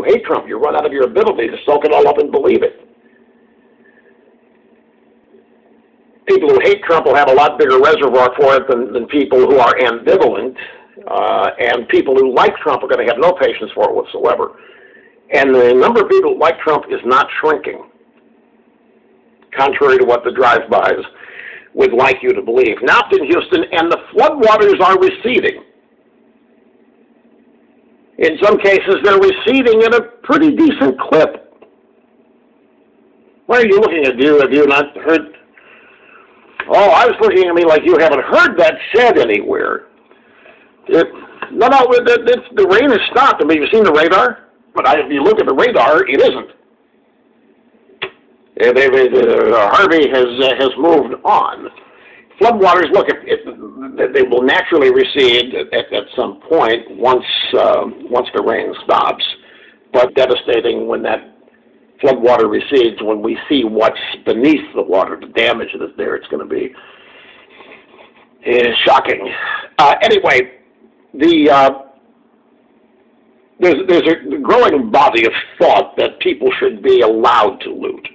you hate Trump, you run out of your ability to soak it all up and believe it. People who hate Trump will have a lot bigger reservoir for it than people who are ambivalent, and people who like Trump are going to have no patience for it whatsoever. And the number of people who like Trump is not shrinking, contrary to what the drive-bys would like you to believe. Now it's in Houston, and the floodwaters are receding. In some cases, they're receding at a pretty decent clip. Why are you looking at you? Have you not heard? Oh, I was looking at me like you haven't heard that said anywhere. No, the rain has stopped. I mean, you've seen the radar? But if you look at the radar, it isn't. Harvey has moved on. Floodwaters, look, they will naturally recede at some point once the rain stops. But devastating when that floodwater recedes, when we see what's beneath the water, the damage that's there, it's going to be shocking. Anyway, there's a growing body of thought that people should be allowed to loot.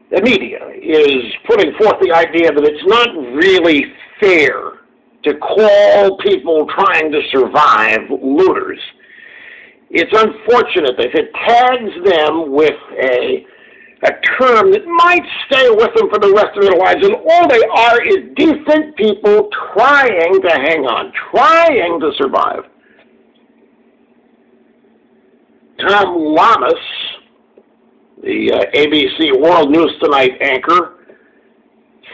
The media is putting forth the idea that it's not really fair to call people trying to survive looters. It's unfortunate that it tags them with a term that might stay with them for the rest of their lives, and all they are is decent people trying to hang on, trying to survive. Tom Lamas, the ABC World News Tonight anchor,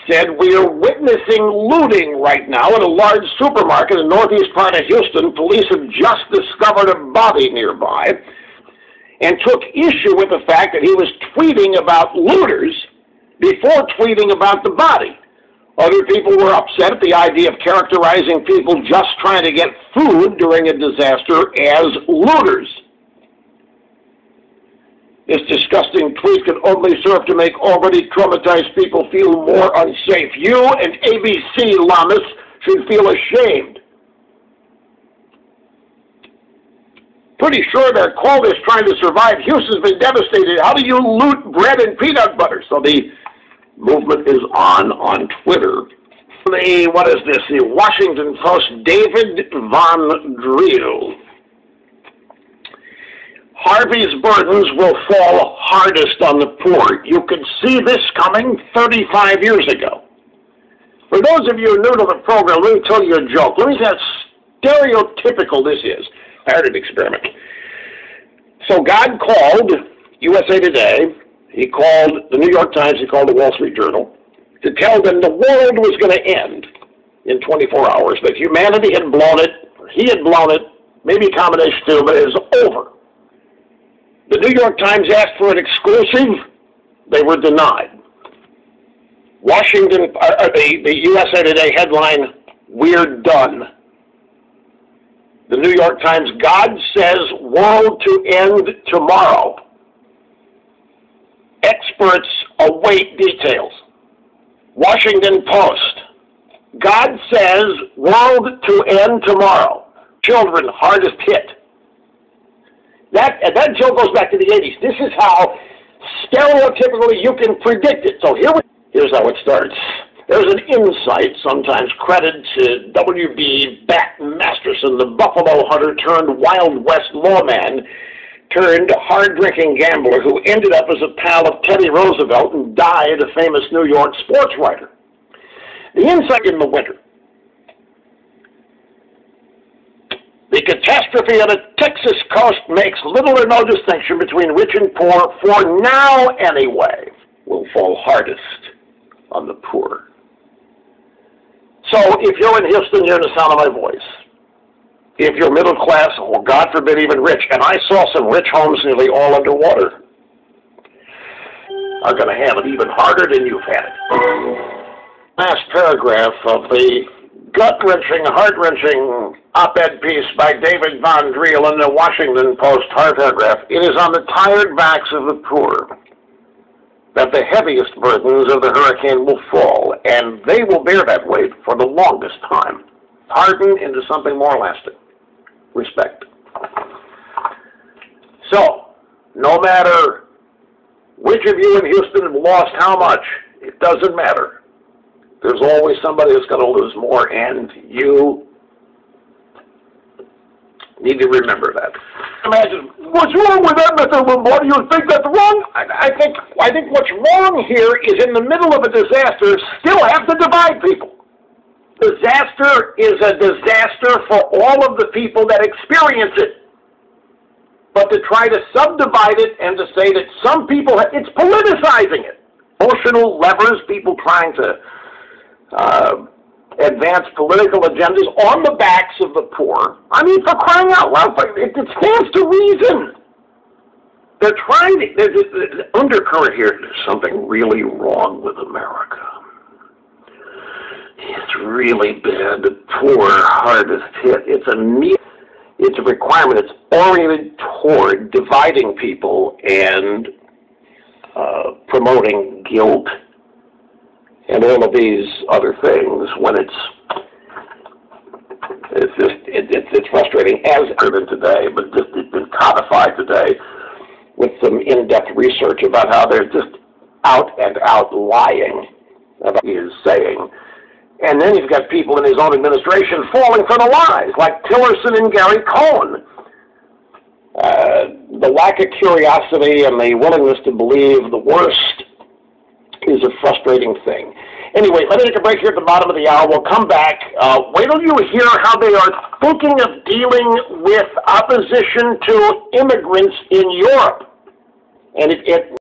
said, "We are witnessing looting right now at a large supermarket in the northeast part of Houston. Police have just discovered a body nearby," and took issue with the fact that he was tweeting about looters before tweeting about the body. Other people were upset at the idea of characterizing people just trying to get food during a disaster as looters. This disgusting tweet can only serve to make already traumatized people feel more unsafe. You and ABC Lamas should feel ashamed. Pretty sure their call is trying to survive. Houston's been devastated. How do you loot bread and peanut butter? So the movement is on Twitter. What is this? The Washington Post, David Von Driel. Harvey's burdens will fall hardest on the poor. You could see this coming 35 years ago. For those of you new to the program, let me tell you a joke. Let me see how stereotypical this is. I heard an experiment. So God called USA Today, he called the New York Times, he called the Wall Street Journal, to tell them the world was going to end in 24 hours, that humanity had blown it, or he had blown it, maybe a combination too, but it was over. The New York Times asked for an exclusive. They were denied. Washington, the USA Today headline, "We're done." The New York Times, "God says world to end tomorrow. Experts await details." Washington Post, "God says world to end tomorrow. Children hardest hit." That joke goes back to the 80s. This is how stereotypically you can predict it. So here's how it starts. There's an insight, sometimes credited to W.B. Bat Masterson, the Buffalo hunter turned Wild West lawman, turned hard-drinking gambler who ended up as a pal of Teddy Roosevelt and died a famous New York sports writer. The insight in the winter. The catastrophe on the Texas coast makes little or no distinction between rich and poor, for now anyway, will fall hardest on the poor. So if you're in Houston, you're in the sound of my voice. If you're middle class, or God forbid even rich, and I saw some rich homes nearly all underwater, are going to have it even harder than you've had it. Last paragraph of the gut-wrenching, heart-wrenching op-ed piece by David Von Driel in the Washington Post, hard paragraph. It is on the tired backs of the poor that the heaviest burdens of the hurricane will fall, and they will bear that weight for the longest time, harden into something more lasting. Respect. So, no matter which of you in Houston lost how much, it doesn't matter. There's always somebody that's going to lose more, and you need to remember that. Imagine, what's wrong with that, Mr. Limbaugh? Do you think that's wrong? I think what's wrong here is in the middle of a disaster, still have to divide people. Disaster is a disaster for all of the people that experience it. But to try to subdivide it and to say that some people, it's politicizing it. Emotional levers, people trying to advance political agendas on the backs of the poor. I mean, for crying out loud, it stands to reason. They're trying to, there's an undercurrent here. There's something really wrong with America. It's really bad. The poor, hardest hit. It's a requirement. It's oriented toward dividing people and promoting guilt and all of these other things. When it's frustrating as earlier today, but it's been codified today with some in-depth research about how they're just out and out lying about what he is saying. And then you've got people in his own administration falling for the lies, like Tillerson and Gary Cohn. The lack of curiosity and the willingness to believe the worst is a frustrating thing. Anyway, let me take a break here at the bottom of the hour. We'll come back. Wait till you hear how they are thinking of dealing with opposition to immigrants in Europe. And it